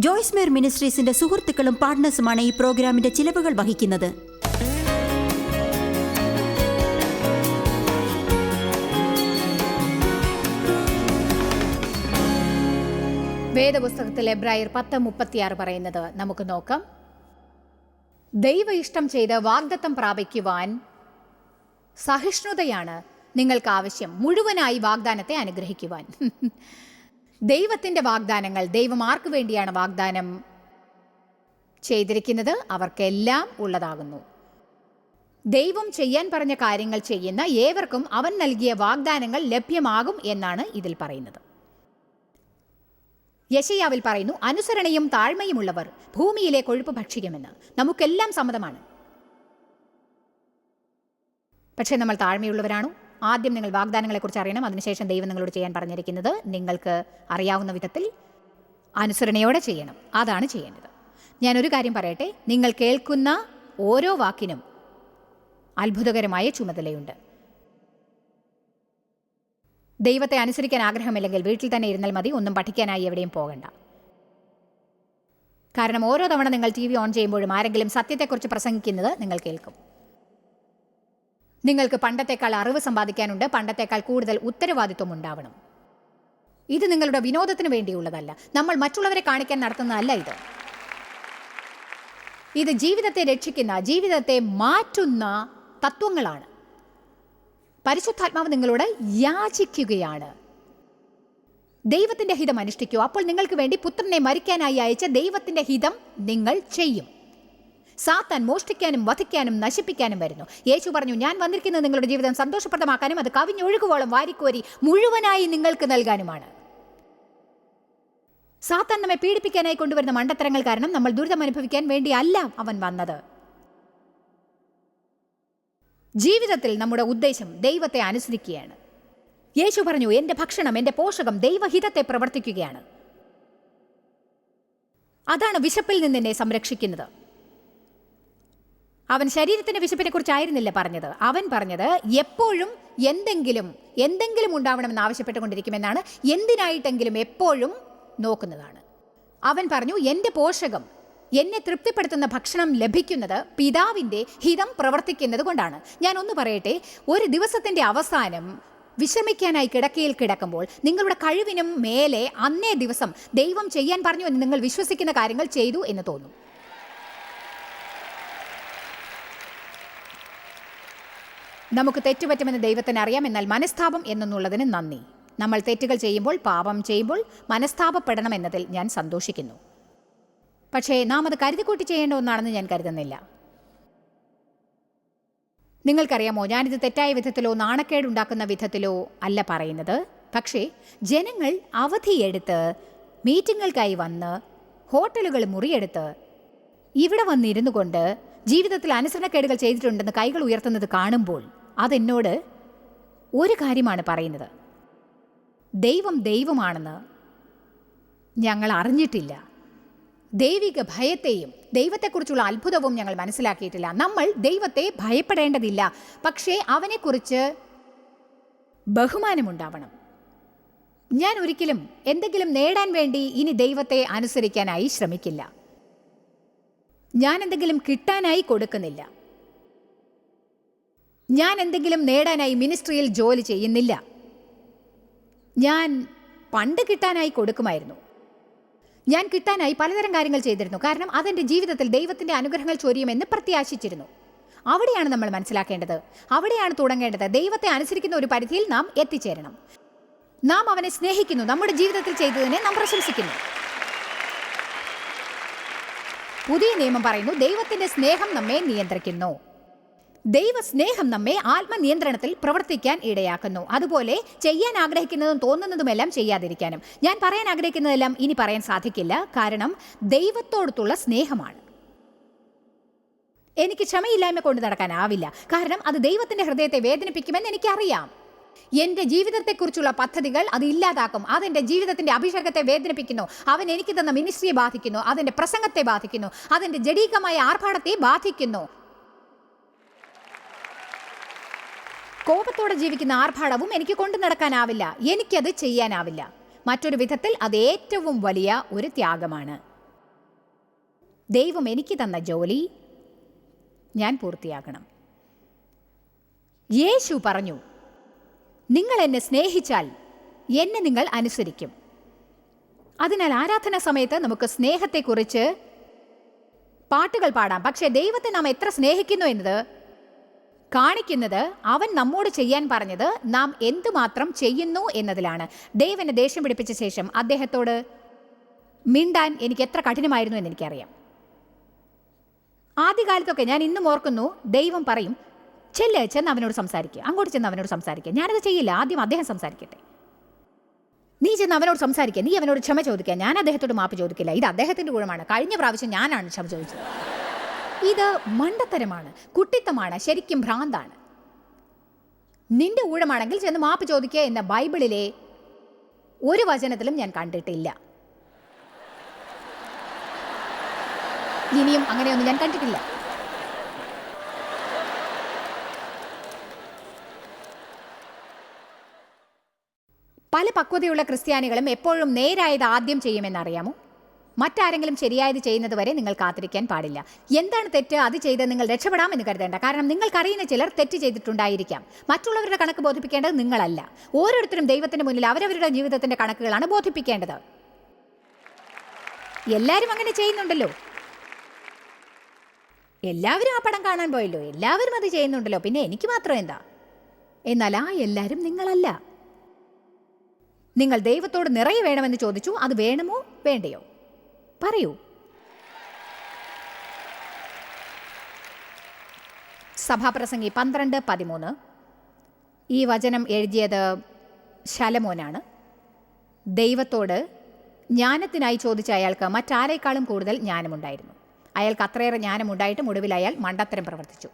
ജോയ്സ് മേർ മിനിസ്ട്രീസിന്റെ സുഹൃത്തുക്കളും പാർട്ട്നേഴ്സുമാണ് ഈ പ്രോഗ്രാമിന്റെ ചിലവുകൾ വഹിക്കുന്നത്. വേദപുസ്തകത്തിൽ എബ്രായർ 10:36 പറയുന്നത് നമുക്ക് നോക്കാം. ദൈവ ഇഷ്ടം ചെയ്ത് വാഗ്ദത്തം പ്രാപിക്കുവാൻ സഹിഷ്ണുതയാണ് നിങ്ങൾക്ക് ആവശ്യം, മുഴുവനായി വാഗ്ദാനത്തെ അനുഗ്രഹിക്കുവാൻ. ദൈവത്തിൻ്റെ വാഗ്ദാനങ്ങൾ, ദൈവം ആർക്ക് വേണ്ടിയാണ് വാഗ്ദാനം ചെയ്തിരിക്കുന്നത്? അവർക്കെല്ലാം ഉള്ളതാകുന്നു. ദൈവം ചെയ്യാൻ പറഞ്ഞ കാര്യങ്ങൾ ചെയ്യുന്ന ഏവർക്കും അവൻ നൽകിയ വാഗ്ദാനങ്ങൾ ലഭ്യമാകും എന്നാണ് ഇതിൽ പറയുന്നത്. യെശയ്യാവിൽ പറയുന്നു, അനുസരണയും താഴ്മയുമുള്ളവർ ഭൂമിയിലെ കൊഴുപ്പ് ഭക്ഷിക്കുമെന്ന്. നമുക്കെല്ലാം സമ്മതമാണ്. പക്ഷേ നമ്മൾ താഴ്മയുള്ളവരാണോ? ആദ്യം നിങ്ങൾ വാഗ്ദാനങ്ങളെക്കുറിച്ച് അറിയണം. അതിനുശേഷം ദൈവം നിങ്ങളോട് ചെയ്യാൻ പറഞ്ഞിരിക്കുന്നത് നിങ്ങൾക്ക് അറിയാവുന്ന വിധത്തിൽ അനുസരണയോടെ ചെയ്യണം. അതാണ് ചെയ്യേണ്ടത്. ഞാനൊരു കാര്യം പറയട്ടെ, നിങ്ങൾ കേൾക്കുന്ന ഓരോ വാക്കിനും അത്ഭുതകരമായ ചുമതലയുണ്ട്. ദൈവത്തെ അനുസരിക്കാൻ ആഗ്രഹമില്ലെങ്കിൽ വീട്ടിൽ തന്നെ ഇരുന്നാൽ മതി. ഒന്നും പഠിക്കാനായി എവിടെയും പോകണ്ട. കാരണം ഓരോ തവണ നിങ്ങൾ TV ഓൺ ചെയ്യുമ്പോഴും ആരെങ്കിലും സത്യത്തെക്കുറിച്ച് പ്രസംഗിക്കുന്നത് നിങ്ങൾ കേൾക്കും. നിങ്ങൾക്ക് പണ്ടത്തേക്കാൾ അറിവ് സമ്പാദിക്കാനുണ്ട്. പണ്ടത്തേക്കാൾ കൂടുതൽ ഉത്തരവാദിത്വം ഉണ്ടാവണം. ഇത് നിങ്ങളുടെ വിനോദത്തിന് വേണ്ടിയുള്ളതല്ല. നമ്മൾ മറ്റുള്ളവരെ കാണിക്കാൻ നടത്തുന്നതല്ല ഇത്. ഇത് ജീവിതത്തെ രക്ഷിക്കുന്ന, ജീവിതത്തെ മാറ്റുന്ന തത്വങ്ങളാണ്. പരിശുദ്ധാത്മാവ് നിങ്ങളോട് യാചിക്കുകയാണ്, ദൈവത്തിൻ്റെ ഹിതം അനുഷ്ഠിക്കൂ. അപ്പോൾ നിങ്ങൾക്ക് വേണ്ടി പുത്രനെ മരിക്കാനായി അയച്ച ദൈവത്തിൻ്റെ ഹിതം നിങ്ങൾ ചെയ്യും. സാത്താൻ മോഷ്ടിക്കാനും വധിക്കാനും നശിപ്പിക്കാനും വരുന്നു. യേശു പറഞ്ഞു, ഞാൻ വന്നിരിക്കുന്നത് നിങ്ങളുടെ ജീവിതം സന്തോഷപ്രദമാക്കാനും അത് കവിഞ്ഞൊഴുകുവോളം വാരിക്കോരി മുഴുവനായി നിങ്ങൾക്ക് നൽകാനുമാണ്. സാത്താൻ നമ്മെ പീഡിപ്പിക്കാനായി കൊണ്ടുവരുന്ന മണ്ടത്തരങ്ങൾ കാരണം നമ്മൾ ദുരിതം അനുഭവിക്കാൻ വേണ്ടി അല്ല അവൻ വന്നത്. ജീവിതത്തിൽ നമ്മുടെ ഉദ്ദേശം ദൈവത്തെ അനുസരിക്കുകയാണ്. യേശു പറഞ്ഞു, എൻ്റെ ഭക്ഷണം, എൻ്റെ പോഷകം ദൈവഹിതത്തെ പ്രവർത്തിക്കുകയാണ്. അതാണ് വിശപ്പിൽ നിന്ന് എന്നെ സംരക്ഷിക്കുന്നത്. അവൻ ശരീരത്തിൻ്റെ വിശപ്പിനെ കുറിച്ചായിരുന്നില്ല പറഞ്ഞത്. അവൻ പറഞ്ഞത് എപ്പോഴും എന്തെങ്കിലും ഉണ്ടാവണമെന്ന് ആവശ്യപ്പെട്ടുകൊണ്ടിരിക്കുമെന്നാണ്. എന്തിനായിട്ടെങ്കിലും എപ്പോഴും നോക്കുന്നതാണ്. അവൻ പറഞ്ഞു, എൻ്റെ പോഷകം, എന്നെ തൃപ്തിപ്പെടുത്തുന്ന ഭക്ഷണം ലഭിക്കുന്നത് പിതാവിൻ്റെ ഹിതം പ്രവർത്തിക്കുന്നത് കൊണ്ടാണ്. ഞാൻ ഒന്ന് പറയട്ടെ, ഒരു ദിവസത്തിൻ്റെ അവസാനം വിശ്രമിക്കാനായി കിടക്കയിൽ കിടക്കുമ്പോൾ നിങ്ങളുടെ കഴിവിനും മേലെ അന്നേ ദിവസം ദൈവം ചെയ്യാൻ പറഞ്ഞു എന്ന് നിങ്ങൾ വിശ്വസിക്കുന്ന കാര്യങ്ങൾ ചെയ്തു എന്ന് തോന്നും. നമുക്ക് തെറ്റുപറ്റുമെന്ന് ദൈവത്തിന് അറിയാം. എന്നാൽ മനസ്താപം എന്നുള്ളതിന് നന്ദി. നമ്മൾ തെറ്റുകൾ ചെയ്യുമ്പോൾ, പാപം ചെയ്യുമ്പോൾ മനസ്താപപ്പെടണം എന്നതിൽ ഞാൻ സന്തോഷിക്കുന്നു. പക്ഷേ നാം അത് കരുതിക്കൂട്ടി ചെയ്യേണ്ട ഒന്നാണെന്ന് ഞാൻ കരുതുന്നില്ല. നിങ്ങൾക്കറിയാമോ, ഞാനിത് തെറ്റായ വിധത്തിലോ നാണക്കേടുണ്ടാക്കുന്ന വിധത്തിലോ അല്ല പറയുന്നത്. പക്ഷേ ജനങ്ങൾ അവധിയെടുത്ത് മീറ്റിങ്ങുകൾക്കായി വന്ന് ഹോട്ടലുകൾ മുറിയെടുത്ത് ഇവിടെ വന്നിരുന്നു കൊണ്ട് ജീവിതത്തിൽ അനുസരണക്കേടുകൾ ചെയ്തിട്ടുണ്ടെന്ന് കൈകൾ ഉയർത്തുന്നത് കാണുമ്പോൾ അതെന്നോട് ഒരു കാര്യമാണ് പറയുന്നത്. ദൈവമാണെന്ന് ഞങ്ങൾ അറിഞ്ഞിട്ടില്ല. ദൈവിക ഭയത്തെയും ദൈവത്തെക്കുറിച്ചുള്ള അത്ഭുതവും ഞങ്ങൾ മനസ്സിലാക്കിയിട്ടില്ല. നമ്മൾ ദൈവത്തെ ഭയപ്പെടേണ്ടതില്ല, പക്ഷേ അവനെക്കുറിച്ച് ബഹുമാനമുണ്ടാവണം. ഞാൻ ഒരിക്കലും എന്തെങ്കിലും നേടാൻ വേണ്ടി ഇനി ദൈവത്തെ അനുസരിക്കാനായി ശ്രമിക്കില്ല. ഞാൻ എന്തെങ്കിലും കിട്ടാനായി കൊടുക്കുന്നില്ല. ഞാൻ എന്തെങ്കിലും നേടാനായി മിനിസ്ട്രിയിൽ ജോലി ചെയ്യുന്നില്ല. ഞാൻ പണ്ട് കിട്ടാനായി കൊടുക്കുമായിരുന്നു. ഞാൻ കിട്ടാനായി പലതരം കാര്യങ്ങൾ ചെയ്തിരുന്നു. കാരണം അതെൻ്റെ ജീവിതത്തിൽ ദൈവത്തിൻ്റെ അനുഗ്രഹങ്ങൾ ചൊരിയുമെന്ന് പ്രത്യാശിച്ചിരുന്നു. അവിടെയാണ് നമ്മൾ മനസ്സിലാക്കേണ്ടത്. അവിടെയാണ് തുടങ്ങേണ്ടത്. ദൈവത്തെ അനുസരിക്കുന്ന ഒരു പരിധിയിൽ നാം എത്തിച്ചേരണം. നാം അവനെ സ്നേഹിക്കുന്നു. നമ്മുടെ ജീവിതത്തിൽ ചെയ്തതിനെ നാം പ്രശംസിക്കുന്നു. പുതിയ നിയമം പറയുന്നു, ദൈവത്തിൻ്റെ സ്നേഹം നമ്മെ നിയന്ത്രിക്കുന്നു. ദൈവസ്നേഹം നമ്മെ ആത്മനിയന്ത്രണത്തിൽ പ്രവർത്തിക്കാൻ ഇടയാക്കുന്നു. അതുപോലെ ചെയ്യാൻ ആഗ്രഹിക്കുന്നതും തോന്നുന്നതുമെല്ലാം ചെയ്യാതിരിക്കാനും. ഞാൻ പറയാൻ ആഗ്രഹിക്കുന്നതെല്ലാം ഇനി പറയാൻ സാധിക്കില്ല, കാരണം ദൈവത്തോടുള്ള സ്നേഹമാണ്. എനിക്ക് ക്ഷമയില്ലായ്മ കൊണ്ട് നടക്കാനാവില്ല, കാരണം അത് ദൈവത്തിൻ്റെ ഹൃദയത്തെ വേദനിപ്പിക്കുമെന്ന് എനിക്കറിയാം. എൻ്റെ ജീവിതത്തെക്കുറിച്ചുള്ള പദ്ധതികൾ അത് ഇല്ലാതാക്കും. അതെൻ്റെ ജീവിതത്തിൻ്റെ അഭിഷേകത്തെ വേദനിപ്പിക്കുന്നു. അവൻ എനിക്ക് തന്ന മിനിസ്ട്രിയെ ബാധിക്കുന്നു. അതെൻ്റെ പ്രസംഗത്തെ ബാധിക്കുന്നു. അതെൻ്റെ ജഡീകമായ ആർഭാടത്തെ ബാധിക്കുന്നു. കോപത്തോടെ ജീവിക്കുന്ന ആർഭാടവും എനിക്ക് കൊണ്ടു നടക്കാനാവില്ല. എനിക്കത് ചെയ്യാനാവില്ല. മറ്റൊരു വിധത്തിൽ അത് ഏറ്റവും വലിയ ഒരു ത്യാഗമാണ്. ദൈവം എനിക്ക് തന്ന ജോലി ഞാൻ പൂർത്തിയാക്കണം. യേശു പറഞ്ഞു, നിങ്ങൾ എന്നെ സ്നേഹിച്ചാൽ എന്നെ നിങ്ങൾ അനുസരിക്കും. അതിനാൽ ആരാധന സമയത്ത് നമുക്ക് സ്നേഹത്തെക്കുറിച്ച് പാട്ടുകൾ പാടാം. പക്ഷേ ദൈവത്തെ നാം എത്ര സ്നേഹിക്കുന്നു എന്നത് കാണിക്കുന്നത് അവൻ നമ്മോട് ചെയ്യാൻ പറഞ്ഞത് നാം എന്തുമാത്രം ചെയ്യുന്നു എന്നതിലാണ്. ദൈവനെ ദേഷ്യം പിടിപ്പിച്ച ശേഷം അദ്ദേഹത്തോട് മിണ്ടാൻ എനിക്ക് എത്ര കഠിനമായിരുന്നു എന്ന് എനിക്കറിയാം. ആദ്യകാലത്തൊക്കെ ഞാൻ ഇന്നും ഓർക്കുന്നു, ദൈവം പറയും, ചെന്ന് അവനോട് സംസാരിക്കുക, അങ്ങോട്ട് ചെന്ന് അവനോട് സംസാരിക്കുക. ഞാനത് ചെയ്യില്ല, ആദ്യം അദ്ദേഹം സംസാരിക്കട്ടെ. നീ ചെന്ന് അവനോട് സംസാരിക്കുക, നീ അവനോട് ക്ഷമ ചോദിക്കുക. ഞാൻ അദ്ദേഹത്തോട് മാപ്പ് ചോദിക്കില്ല, ഇത് അദ്ദേഹത്തിൻ്റെ ഗുണമാണ്. കഴിഞ്ഞ പ്രാവശ്യം ഞാനാണ് ക്ഷമ ചോദിച്ചത്. ഇത് മണ്ടത്തരമാണ്, കുട്ടിത്തമാണ്, ശരിക്കും ഭ്രാന്താണ്. നിന്റെ ഊഴമാണെങ്കിൽ ചെന്ന് മാപ്പ് ചോദിക്കുക എന്ന ബൈബിളിലെ ഒരു വചനത്തിലും ഞാൻ കണ്ടിട്ടില്ല. ഇനിയും അങ്ങനെയൊന്നും ഞാൻ കണ്ടിട്ടില്ല. പല പക്വതയുള്ള ക്രിസ്ത്യാനികളും എപ്പോഴും നേരായത് ആദ്യം ചെയ്യുമെന്നറിയാമോ? മറ്റാരെങ്കിലും ശരിയായത് ചെയ്യുന്നത് വരെ നിങ്ങൾ കാത്തിരിക്കാൻ പാടില്ല. എന്താണ് തെറ്റ്, അത് ചെയ്ത് നിങ്ങൾ രക്ഷപ്പെടാമെന്ന് കരുതേണ്ട. കാരണം നിങ്ങൾക്കറിയുന്ന ചിലർ തെറ്റ് ചെയ്തിട്ടുണ്ടായിരിക്കാം. മറ്റുള്ളവരുടെ കണക്ക് ബോധിപ്പിക്കേണ്ടത് നിങ്ങളല്ല. ഓരോരുത്തരും ദൈവത്തിന് മുന്നിൽ അവരവരുടെ ജീവിതത്തിന്റെ കണക്കുകളാണ് ബോധിപ്പിക്കേണ്ടത്. എല്ലാവരും അങ്ങനെ ചെയ്യുന്നുണ്ടല്ലോ. എല്ലാവരും ആ പടം കാണാൻ പോയല്ലോ, എല്ലാവരും അത് ചെയ്യുന്നുണ്ടല്ലോ, പിന്നെ എനിക്ക് മാത്രം എന്താ? എന്നാൽ ആ എല്ലാവരും നിങ്ങളല്ല. നിങ്ങൾ ദൈവത്തോട് നിറയെ വേണമെന്ന് ചോദിച്ചു, അത് വേണമോ വേണ്ടയോ? പറയൂ. സഭാപ്രസംഗി 12:13. ഈ വചനം എഴുതിയത് ശലോമോനാണ്. ദൈവത്തോട് ജ്ഞാനത്തിനായി ചോദിച്ച അയാൾക്ക് മറ്റാരേക്കാളും കൂടുതൽ ജ്ഞാനമുണ്ടായിരുന്നു. അയാൾക്ക് അത്രയേറെ ജ്ഞാനമുണ്ടായിട്ടും ഒടുവിൽ അയാൾ മണ്ടത്തരം പ്രവർത്തിച്ചു.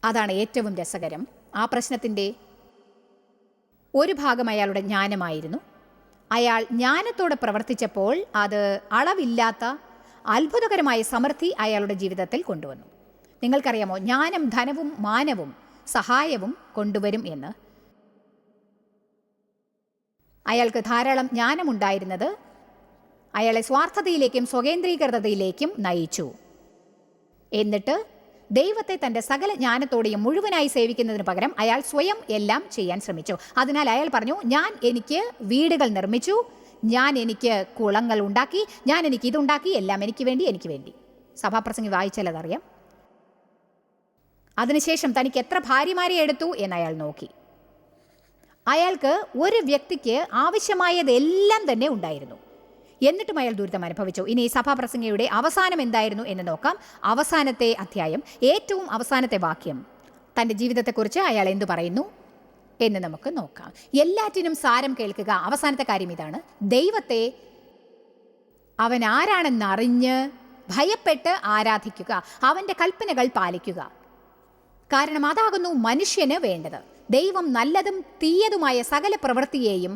അതാണ് ഏറ്റവും രസകരം. ആ പ്രശ്നത്തിൻ്റെ ഒരു ഭാഗം അയാളുടെ ജ്ഞാനമായിരുന്നു. അയാൾ ജ്ഞാനത്തോടെ പ്രവർത്തിച്ചപ്പോൾ അത് അളവില്ലാത്ത അത്ഭുതകരമായ സമൃദ്ധി അയാളുടെ ജീവിതത്തിൽ കൊണ്ടുവന്നു. നിങ്ങൾക്കറിയാമോ, ജ്ഞാനം ധനവും മാനവും സഹായവും കൊണ്ടുവരും എന്ന്. അയാൾക്ക് ധാരാളം ജ്ഞാനമുണ്ടായിരുന്നത് അയാളെ സ്വാർത്ഥതയിലേക്കും സ്വകേന്ദ്രീകൃതതയിലേക്കും നയിച്ചു. എന്നിട്ട് ദൈവത്തെ തൻ്റെ സകല ജ്ഞാനത്തോടെയും മുഴുവനായി സേവിക്കുന്നതിന് പകരം അയാൾ സ്വയം എല്ലാം ചെയ്യാൻ ശ്രമിച്ചു. അതിനാൽ അയാൾ പറഞ്ഞു, ഞാൻ എനിക്ക് വീടുകൾ നിർമ്മിച്ചു, ഞാൻ എനിക്ക് കുളങ്ങൾ ഉണ്ടാക്കി, ഞാൻ എനിക്ക് ഇതുണ്ടാക്കി, എല്ലാം എനിക്ക് വേണ്ടി. സഭാപ്രസംഗി വായിച്ചാൽ അതറിയാം. അതിനുശേഷം തനിക്ക് എത്ര ഭാര്യമാരെ എടുത്തു എന്ന് അയാൾ നോക്കി. അയാൾക്ക് ഒരു വ്യക്തിക്ക് ആവശ്യമായതെല്ലാം തന്നെ ഉണ്ടായിരുന്നു. എന്നിട്ടും അയാൾ ദുരിതം അനുഭവിച്ചു. ഇനി സഭാപ്രസംഗിയുടെ അവസാനം എന്തായിരുന്നു എന്ന് നോക്കാം. അവസാനത്തെ അധ്യായം, ഏറ്റവും അവസാനത്തെ വാക്യം, തൻ്റെ ജീവിതത്തെക്കുറിച്ച് അയാൾ എന്തു പറയുന്നു എന്ന് നമുക്ക് നോക്കാം. എല്ലാറ്റിനും സാരം കേൾക്കുക. അവസാനത്തെ കാര്യം ഇതാണ്: ദൈവത്തെ അവൻ ആരാണെന്നറിഞ്ഞ് ഭയപ്പെട്ട് ആരാധിക്കുക, അവൻ്റെ കൽപ്പനകൾ പാലിക്കുക. കാരണം അതാകുന്നു മനുഷ്യന് വേണ്ടത്. ദൈവം നല്ലതും തീയതുമായ സകല പ്രവൃത്തിയെയും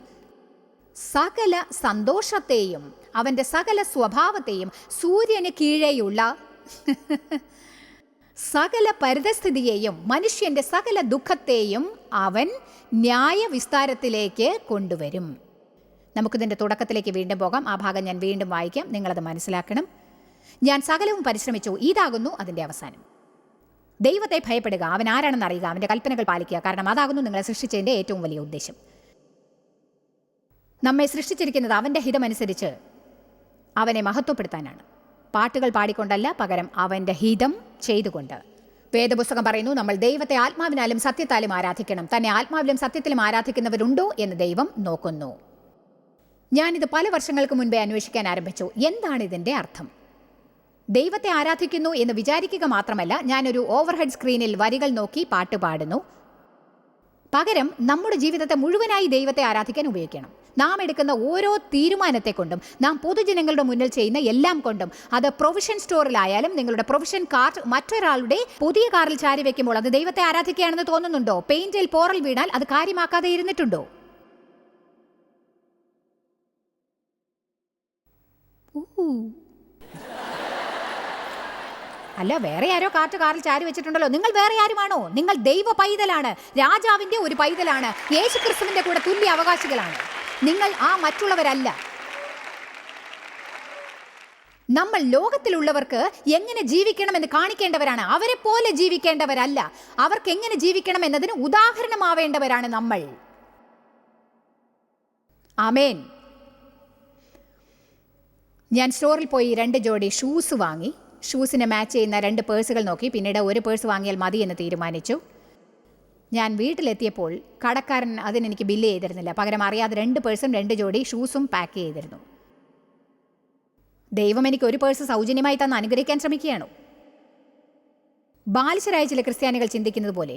സകല സന്തോഷത്തെയും അവൻ്റെ സകല സ്വഭാവത്തെയും സൂര്യന് കീഴെയുള്ള സകല പരിതസ്ഥിതിയെയും മനുഷ്യൻ്റെ സകല ദുഃഖത്തെയും അവൻ ന്യായവിസ്താരത്തിലേക്ക് കൊണ്ടുവരും. നമുക്കിതിൻ്റെ തുടക്കത്തിലേക്ക് വീണ്ടും പോകാം. ആ ഭാഗം ഞാൻ വീണ്ടും വായിക്കാം, നിങ്ങളത് മനസ്സിലാക്കണം. ഞാൻ സകലവും പരിശ്രമിച്ചു, ഇതാകുന്നു അതിൻ്റെ അവസാനം. ദൈവത്തെ ഭയപ്പെടുക, അവൻ ആരാണെന്ന് അറിയുക, അവൻ്റെ കൽപ്പനകൾ പാലിക്കുക. കാരണം അതാകുന്നു നിങ്ങളെ സൃഷ്ടിച്ചതിൻ്റെ ഏറ്റവും വലിയ ഉദ്ദേശം. നമ്മെ സൃഷ്ടിച്ചിരിക്കുന്നത് അവൻ്റെ ഹിതമനുസരിച്ച് അവനെ മഹത്വപ്പെടുത്താനാണ്. പാട്ടുകൾ പാടിക്കൊണ്ടല്ല, പകരം അവൻ്റെ ഹിതം ചെയ്തുകൊണ്ട്. വേദപുസ്തകം പറയുന്നു, നമ്മൾ ദൈവത്തെ ആത്മാവിനാലും സത്യത്താലും ആരാധിക്കണം. തന്നെ ആത്മാവിലും സത്യത്തിലും ആരാധിക്കുന്നവരുണ്ടോ എന്ന് ദൈവം നോക്കുന്നു. ഞാനിത് പല വർഷങ്ങൾക്ക് മുൻപേ അന്വേഷിക്കാൻ ആരംഭിച്ചു. എന്താണ് ഇതിൻ്റെ അർത്ഥം? ദൈവത്തെ ആരാധിക്കുന്നു എന്ന് വിചാരിക്കുക മാത്രമല്ല, ഞാനൊരു ഓവർഹെഡ് സ്ക്രീനിൽ വരികൾ നോക്കി പാട്ട് പാടുന്നു. പകരം നമ്മുടെ ജീവിതത്തെ മുഴുവനായി ദൈവത്തെ ആരാധിക്കാൻ ഉപയോഗിക്കണം. നാം എടുക്കുന്ന ഓരോ തീരുമാനത്തെ കൊണ്ടും, നാം പൊതുജനങ്ങളുടെ മുന്നിൽ ചെയ്യുന്ന എല്ലാം കൊണ്ടും, അത് പ്രൊവിഷൻ സ്റ്റോറിലായാലും നിങ്ങളുടെ പ്രൊവിഷൻ കാർഡ് മറ്റൊരാളുടെ പുതിയ കാറിൽ ചാരി വെക്കുമ്പോൾ അത് ദൈവത്തെ ആരാധിക്കുകയാണെന്ന് തോന്നുന്നുണ്ടോ? പെയിന്റിൽ പോറൽ വീണാൽ അത് കാര്യമാക്കാതെ ഇരുന്നിട്ടുണ്ടോ? അല്ല, വേറെ ആരോ കാറിൽ ചാരി വെച്ചിട്ടുണ്ടല്ലോ. നിങ്ങൾ വേറെ ആരുമാണോ? നിങ്ങൾ ദൈവ പൈതലാണ്, രാജാവിൻ്റെ ഒരു പൈതലാണ്, യേശുക്രിസ്തുവിൻ്റെ കൂടെ തുല്യ അവകാശികളാണ്. നിങ്ങൾ ആ മറ്റുള്ളവരല്ല. നമ്മൾ ലോകത്തിലുള്ളവർക്ക് എങ്ങനെ ജീവിക്കണമെന്ന് കാണിക്കേണ്ടവരാണ്. അവരെ പോലെ ജീവിക്കേണ്ടവരല്ല. അവർക്ക് എങ്ങനെ ജീവിക്കണം എന്നതിന് ഉദാഹരണമാവേണ്ടവരാണ് നമ്മൾ. ആമേൻ. ഞാൻ സ്റ്റോറിൽ പോയി 2 ജോഡി ഷൂസ് വാങ്ങി. ഷൂസിന് മാച്ച് ചെയ്യുന്ന 2 പേഴ്സുകൾ നോക്കി. പിന്നീട് ഒരു പേഴ്സ് വാങ്ങിയാൽ മതി എന്ന് തീരുമാനിച്ചു. ഞാൻ വീട്ടിലെത്തിയപ്പോൾ കടക്കാരൻ അതിനെനിക്ക് ബില്ല് ചെയ്തിരുന്നില്ല. പകരം അറിയാതെ 2 പേഴ്സും 2 ജോഡി ഷൂസും പാക്ക് ചെയ്തിരുന്നു. ദൈവം എനിക്ക് ഒരു പേഴ്സ് സൗജന്യമായി തന്ന് അനുഗ്രഹിക്കാൻ ശ്രമിക്കുകയാണോ? ബാലിശരായ ചില ക്രിസ്ത്യാനികൾ ചിന്തിക്കുന്നത് പോലെ,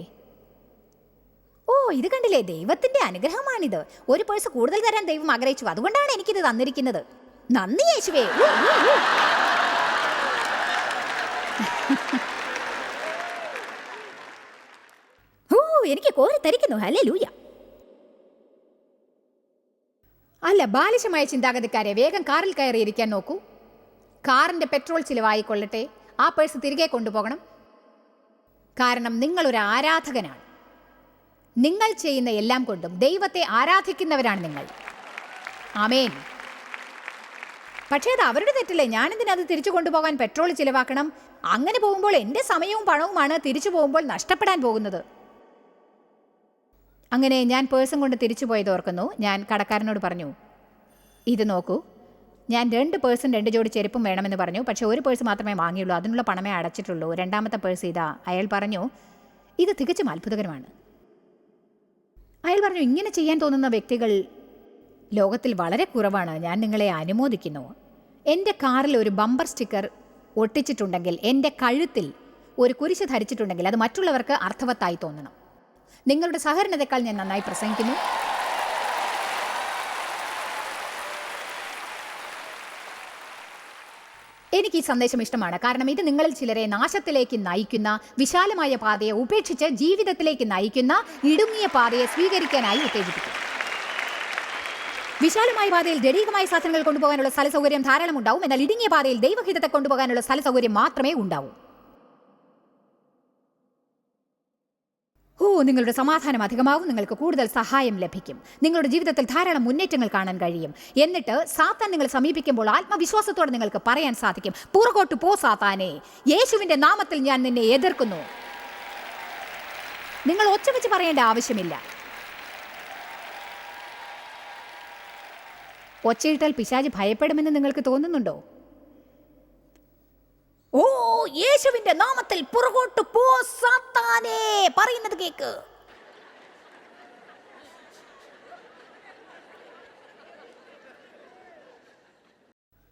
ഓ ഇത് കണ്ടില്ലേ, ദൈവത്തിന്റെ അനുഗ്രഹമാണിത്, ഒരു പേഴ്സ് കൂടുതൽ തരാൻ ദൈവം ആഗ്രഹിച്ചു, അതുകൊണ്ടാണ് എനിക്കിത് തന്നിരിക്കുന്നത്. നന്ദി യേശുവേ. ഓ എനിക്ക് കോരി തരിക്കുന്നു. ഹല്ലേലൂയ. അല്ല, ബാലിശമായ ചിന്താഗതിക്കാരെ, വേഗം കാറിൽ കയറിയിരിക്കാൻ നോക്കൂ. കാറിന്റെ പെട്രോൾ ചിലവായിക്കൊള്ളട്ടെ, ആ പേഴ്സ് തിരികെ കൊണ്ടുപോകണം. കാരണം നിങ്ങളൊരു ആരാധകനാണ്. നിങ്ങൾ ചെയ്യുന്ന എല്ലാം കൊണ്ടും ദൈവത്തെ ആരാധിക്കുന്നവരാണ് നിങ്ങൾ. ആമേൻ. പക്ഷേ അത് അവരുടെ തെറ്റല്ലേ. ഞാനെന്തിനത് തിരിച്ചു കൊണ്ടുപോകാൻ പെട്രോൾ ചിലവാക്കണം? അങ്ങനെ പോകുമ്പോൾ എൻ്റെ സമയവും പണവുമാണ് തിരിച്ചു പോകുമ്പോൾ നഷ്ടപ്പെടാൻ പോകുന്നത്. അങ്ങനെ ഞാൻ പേഴ്സും കൊണ്ട് തിരിച്ചു പോയത് ഓർക്കുന്നു. ഞാൻ കടക്കാരനോട് പറഞ്ഞു, ഇത് നോക്കൂ, ഞാൻ 2 പേഴ്സും 2 ജോഡി ചെരുപ്പും വേണമെന്ന് പറഞ്ഞു. പക്ഷേ ഒരു പേഴ്സ് മാത്രമേ വാങ്ങിയുള്ളൂ, അതിനുള്ള പണമേ അടച്ചിട്ടുള്ളൂ. 2ാമത്തെ പേഴ്സ് ഇതാ. അയാൾ പറഞ്ഞു, ഇത് തികച്ചും അത്ഭുതകരമാണ്. അയാൾ പറഞ്ഞു, ഇങ്ങനെ ചെയ്യാൻ തോന്നുന്ന വ്യക്തികൾ ലോകത്തിൽ വളരെ കുറവാണ്. ഞാൻ നിങ്ങളെ അനുമോദിക്കുന്നു. എൻ്റെ കാറിൽ ഒരു ബമ്പർ സ്റ്റിക്കർ ഒട്ടിച്ചിട്ടുണ്ടെങ്കിൽ, എൻ്റെ കഴുത്തിൽ ഒരു കുരിശ് ധരിച്ചിട്ടുണ്ടെങ്കിൽ അത് മറ്റുള്ളവർക്ക് അർത്ഥവത്തായി തോന്നണം. നിങ്ങളുടെ സഹകരണത്തെക്കാൾ ഞാൻ നന്നായി പ്രസംഗിക്കുന്നു. എനിക്ക് ഈ സന്ദേശം ഇഷ്ടമാണ്. കാരണം ഇത് നിങ്ങളിൽ ചിലരെ നാശത്തിലേക്ക് നയിക്കുന്ന വിശാലമായ പാതയെ ഉപേക്ഷിച്ച് ജീവിതത്തിലേക്ക് നയിക്കുന്ന ഇടുങ്ങിയ പാതയെ സ്വീകരിക്കാനായി ഉത്തേജിപ്പിക്കും. വിശാലമായ പാതയിൽ ജഡീകമായ സാധനങ്ങൾ കൊണ്ടുപോകാനുള്ള സ്ഥല സൗകര്യം ധാരാളം ഉണ്ടാവും. എന്നാൽ ഇടുങ്ങിയ പാതയിൽ ദൈവഹിതത്തെ കൊണ്ടുപോകാനുള്ള സ്ഥല സൗകര്യം മാത്രമേ ഉണ്ടാവൂ. നിങ്ങളുടെ സമാധാനം അധികമാവും. നിങ്ങൾക്ക് കൂടുതൽ സഹായം ലഭിക്കും. നിങ്ങളുടെ ജീവിതത്തിൽ ധാരാളം മുന്നേറ്റങ്ങൾ കാണാൻ കഴിയും. എന്നിട്ട് സാത്താൻ നിങ്ങളെ സമീപിക്കുമ്പോൾ ആത്മവിശ്വാസത്തോടെ നിങ്ങൾക്ക് പറയാൻ സാധിക്കും, പുറകോട്ട് പോ സാത്താനെ, യേശുവിന്റെ നാമത്തിൽ ഞാൻ നിന്നെ എതിർക്കുന്നു. നിങ്ങൾ ഒച്ച വെച്ച് പറയേണ്ട ആവശ്യമില്ല. ഒച്ചയിട്ടാൽ പിശാച് ഭയപ്പെടുമെന്ന് നിങ്ങൾക്ക് തോന്നുന്നുണ്ടോ? ഓ യേശുവിന്റെ നാമത്തിൽ പുറകോട്ട് പോ സാത്താനേ, പറയുന്നത് കേക്ക്.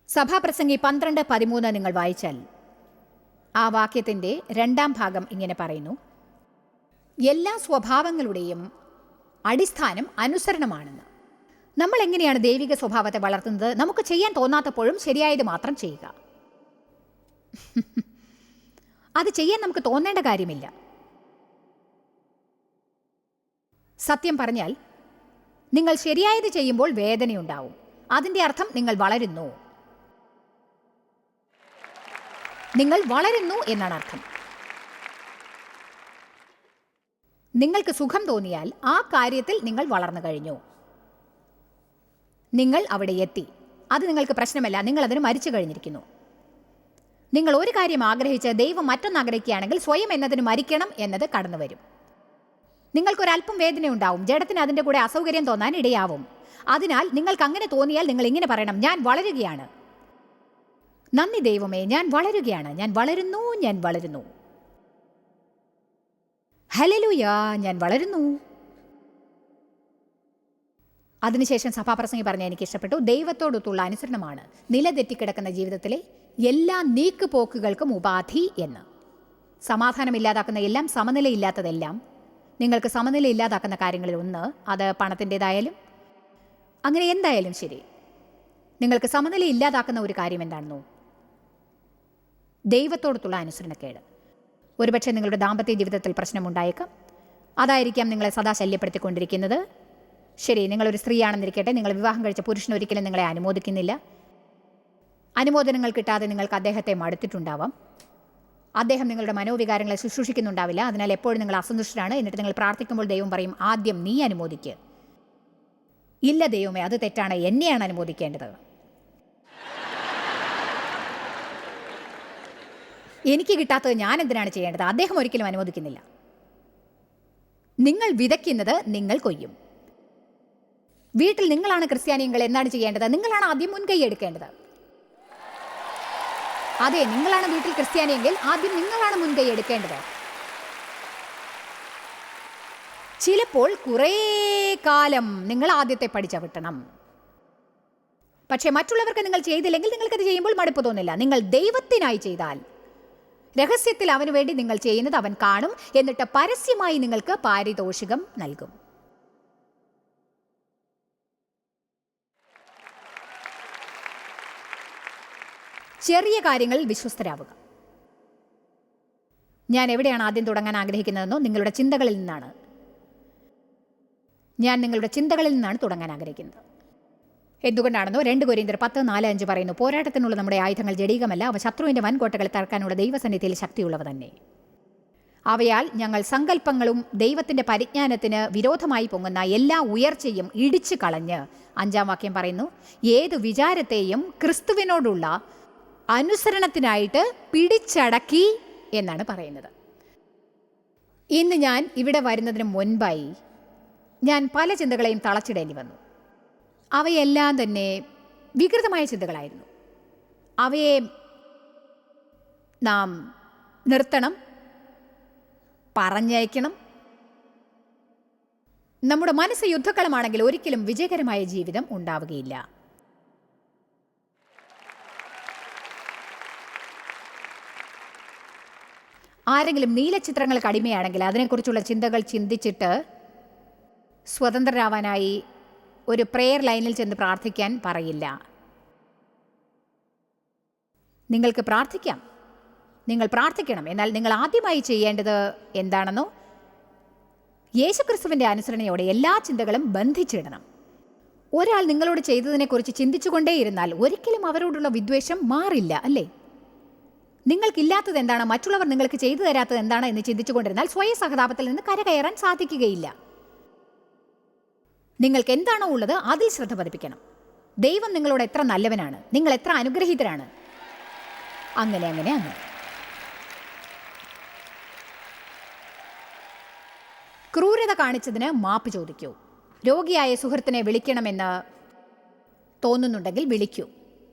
സഭാപ്രസംഗി 12:13 നിങ്ങൾ വായിച്ചാൽ ആ വാക്യത്തിന്റെ 2ാം ഭാഗം ഇങ്ങനെ പറയുന്നു, എല്ലാ സ്വഭാവങ്ങളുടെയും അടിസ്ഥാനം അനുസരണമാണെന്ന്. നമ്മൾ എങ്ങനെയാണ് ദൈവിക സ്വഭാവത്തെ വളർത്തുന്നത്? നമുക്ക് ചെയ്യാൻ തോന്നാത്തപ്പോഴും ശരിയായത് മാത്രം ചെയ്യുക. അത് ചെയ്യാൻ നമുക്ക് തോന്നേണ്ട കാര്യമില്ല. സത്യം പറഞ്ഞാൽ നിങ്ങൾ ശരിയായത് ചെയ്യുമ്പോൾ വേദനയുണ്ടാവും. അതിൻ്റെ അർത്ഥം നിങ്ങൾ വളരുന്നു. നിങ്ങൾ വളരുന്നു എന്നാണ് അർത്ഥം. നിങ്ങൾക്ക് സുഖം തോന്നിയാൽ ആ കാര്യത്തിൽ നിങ്ങൾ വളർന്നു കഴിഞ്ഞു. നിങ്ങൾ അവിടെ എത്തി. അത് നിങ്ങൾക്ക് പ്രശ്നമല്ല. നിങ്ങൾ അതിന് മരിച്ചു കഴിഞ്ഞിരിക്കുന്നു. നിങ്ങൾ ഒരു കാര്യം ആഗ്രഹിച്ച് ദൈവം മറ്റൊന്ന് ആഗ്രഹിക്കുകയാണെങ്കിൽ സ്വയം എന്നതിന് മരിക്കണം എന്നത് കടന്നു വരും. നിങ്ങൾക്കൊരല്പം വേദന ഉണ്ടാവും. ജഡത്തിന് അതിൻ്റെ കൂടെ അസൗകര്യം തോന്നാൻ ഇടയാവും. അതിനാൽ നിങ്ങൾക്ക് അങ്ങനെ തോന്നിയാൽ നിങ്ങൾ ഇങ്ങനെ പറയണം, ഞാൻ വളരുകയാണ്. നന്ദി ദൈവമേ, ഞാൻ വളരുകയാണ്. ഞാൻ വളരുന്നു, ഞാൻ വളരുന്നു. ഹല്ലേലൂയ, ഞാൻ വളരുന്നു. അതിനുശേഷം സഭാപ്രസംഗി പറഞ്ഞ എനിക്ക് ഇഷ്ടപ്പെട്ടു, ദൈവത്തോടൊത്തുള്ള അനുസരണമാണ് നിലതെറ്റിക്കിടക്കുന്ന ജീവിതത്തിലെ എല്ലാ നീക്കുപോക്കുകൾക്കും ഉപാധി എന്ന്. സമാധാനമില്ലാതാക്കുന്ന എല്ലാം, സമനിലയില്ലാത്തതെല്ലാം, നിങ്ങൾക്ക് സമനില ഇല്ലാതാക്കുന്ന കാര്യങ്ങളിൽ ഒന്ന്, അത് പണത്തിൻ്റെതായാലും അങ്ങനെ എന്തായാലും ശരി, നിങ്ങൾക്ക് സമനില ഇല്ലാതാക്കുന്ന ഒരു കാര്യം എന്താണെന്നോ? ദൈവത്തോടത്തുള്ള അനുസരണക്കേട്. ഒരുപക്ഷെ നിങ്ങളുടെ ദാമ്പത്യ ജീവിതത്തിൽ പ്രശ്നമുണ്ടായേക്കാം. അതായിരിക്കാം നിങ്ങളെ സദാ ശല്യപ്പെടുത്തിക്കൊണ്ടിരിക്കുന്നത്. ശരി, നിങ്ങളൊരു സ്ത്രീയാണെന്നിരിക്കട്ടെ, നിങ്ങൾ വിവാഹം കഴിച്ച പുരുഷൻ ഒരിക്കലും നിങ്ങളെ അനുമോദിക്കുന്നില്ല. അനുമോദനങ്ങൾ കിട്ടാതെ നിങ്ങൾക്ക് അദ്ദേഹത്തെ മടുത്തിട്ടുണ്ടാവാം. അദ്ദേഹം നിങ്ങളുടെ മനോവികാരങ്ങളെ ശുശ്രൂഷിക്കുന്നുണ്ടാവില്ല. അതിനാൽ എപ്പോഴും നിങ്ങൾ അസന്തുഷ്ടരാണ്. എന്നിട്ട് നിങ്ങൾ പ്രാർത്ഥിക്കുമ്പോൾ ദൈവം പറയും, ആദ്യം നീ അനുമോദിക്ക്. ഇല്ല ദൈവമേ, അത് തെറ്റാണ്, എന്നെയാണ് അനുമോദിക്കേണ്ടത്. എനിക്ക് കിട്ടാത്തത് ഞാൻ എന്തിനാണ് ചെയ്യേണ്ടത്? അദ്ദേഹം ഒരിക്കലും അനുവദിക്കുന്നില്ല. നിങ്ങൾ വിതയ്ക്കുന്നത് നിങ്ങൾ കൊയ്യും. വീട്ടിൽ നിങ്ങളാണ് ക്രിസ്ത്യാനികൾ, എന്താണ് ചെയ്യേണ്ടത്? നിങ്ങളാണ് ആദ്യം മുൻകൈ എടുക്കേണ്ടത്. അതെ, നിങ്ങളാണ് വീട്ടിൽ ക്രിസ്ത്യാനിയെങ്കിൽ ആദ്യം നിങ്ങളാണ് മുൻകൈ എടുക്കേണ്ടത്. ചിലപ്പോൾ കുറേ കാലം നിങ്ങൾ ആദ്യത്തെ പഠിച്ച വിട്ടണം. പക്ഷേ മറ്റുള്ളവർക്ക് നിങ്ങൾ ചെയ്തില്ലെങ്കിൽ നിങ്ങൾക്കത് ചെയ്യുമ്പോൾ മടുപ്പ് തോന്നില്ല. നിങ്ങൾ ദൈവത്തിനായി ചെയ്താൽ രഹസ്യത്തിൽ അവന് വേണ്ടി നിങ്ങൾ ചെയ്യുന്നത് അവൻ കാണും, എന്നിട്ട് പരസ്യമായി നിങ്ങൾക്ക് പാരിതോഷികം നൽകും. ചെറിയ കാര്യങ്ങളിൽ വിശ്വസ്തരാവുക. ഞാൻ എവിടെയാണ് ആദ്യം തുടങ്ങാൻ ആഗ്രഹിക്കുന്നതെന്നോ നിങ്ങളുടെ ചിന്തകളിൽ നിന്നാണ്. ഞാൻ നിങ്ങളുടെ ചിന്തകളിൽ നിന്നാണ് തുടങ്ങാൻ ആഗ്രഹിക്കുന്നത്. എന്തുകൊണ്ടാണെന്നോ 2 കൊരിന്ത്യർ 10:4-5 പറയുന്നു, പോരാട്ടത്തിനുള്ള നമ്മുടെ ആയുധങ്ങൾ ജഡീകമല്ല, അവ ശത്രുവിൻ്റെ വൻകോട്ടകളെ തകർക്കാനുള്ള ദൈവസന്നിധിയിൽ ശക്തിയുള്ളവ തന്നെ. അവയാൽ ഞങ്ങൾ സങ്കല്പങ്ങളും ദൈവത്തിൻ്റെ പരിജ്ഞാനത്തിന് വിരോധമായി പൊങ്ങുന്ന എല്ലാ ഉയർച്ചയും ഇടിച്ചു കളഞ്ഞ്, 5-ാം വാക്യം പറയുന്നു, ഏത് വിചാരത്തെയും ക്രിസ്തുവിനോടുള്ള അനുസരണത്തിനായിട്ട് പിടിച്ചടക്കി എന്നാണ് പറയുന്നത്. ഇന്ന് ഞാൻ ഇവിടെ വരുന്നതിന് മുൻപായി ഞാൻ പല ചിന്തകളെയും തളച്ചിടേണ്ടി വന്നു. അവയെല്ലാം തന്നെ വികൃതമായ ചിന്തകളായിരുന്നു. അവയെ നാം നിർത്തണം, പറഞ്ഞയക്കണം. നമ്മുടെ മനസ്സ് യുദ്ധക്കളമാണെങ്കിൽ ഒരിക്കലും വിജയകരമായ ജീവിതം ഉണ്ടാവുകയില്ല. ആരെങ്കിലും നീലച്ചിത്രങ്ങൾക്ക് അടിമയാണെങ്കിൽ അതിനെക്കുറിച്ചുള്ള ചിന്തകൾ ചിന്തിച്ചിട്ട് സ്വതന്ത്രരാവാനായി ഒരു പ്രെയർ ലൈനിൽ ചെന്ന് പ്രാർത്ഥിക്കാൻ പറയില്ല. നിങ്ങൾക്ക് പ്രാർത്ഥിക്കാം, നിങ്ങൾ പ്രാർത്ഥിക്കണം. എന്നാൽ നിങ്ങൾ ആദ്യമായി ചെയ്യേണ്ടത് എന്താണെന്നോ, യേശുക്രിസ്തുവിൻ്റെ അനുസരണയോടെ എല്ലാ ചിന്തകളും ബന്ധിച്ചിടണം. ഒരാൾ നിങ്ങളോട് ചെയ്തതിനെക്കുറിച്ച് ചിന്തിച്ചുകൊണ്ടേയിരുന്നാൽ ഒരിക്കലും അവരോടുള്ള വിദ്വേഷം മാറില്ല, അല്ലേ? നിങ്ങൾക്കില്ലാത്തത് എന്താണ്, മറ്റുള്ളവർ നിങ്ങൾക്ക് ചെയ്തു തരാത്തത് എന്താണ് എന്ന് ചിന്തിച്ചുകൊണ്ടിരുന്നാൽ സ്വയ സഹതാപത്തിൽ നിന്ന് കരകയറാൻ സാധിക്കുകയില്ല. നിങ്ങൾക്ക് എന്താണോ ഉള്ളത് അതിൽ ശ്രദ്ധ പതിപ്പിക്കണം. ദൈവം നിങ്ങളോട് എത്ര നല്ലവനാണ്, നിങ്ങൾ എത്ര അനുഗ്രഹീതരാണ്. അങ്ങനെ അങ്ങനെ അങ്ങനെ ക്രൂരത കാണിച്ചതിന് മാപ്പ് ചോദിക്കൂ. രോഗിയായ സുഹൃത്തിനെ വിളിക്കണമെന്ന് തോന്നുന്നുണ്ടെങ്കിൽ വിളിക്കൂ.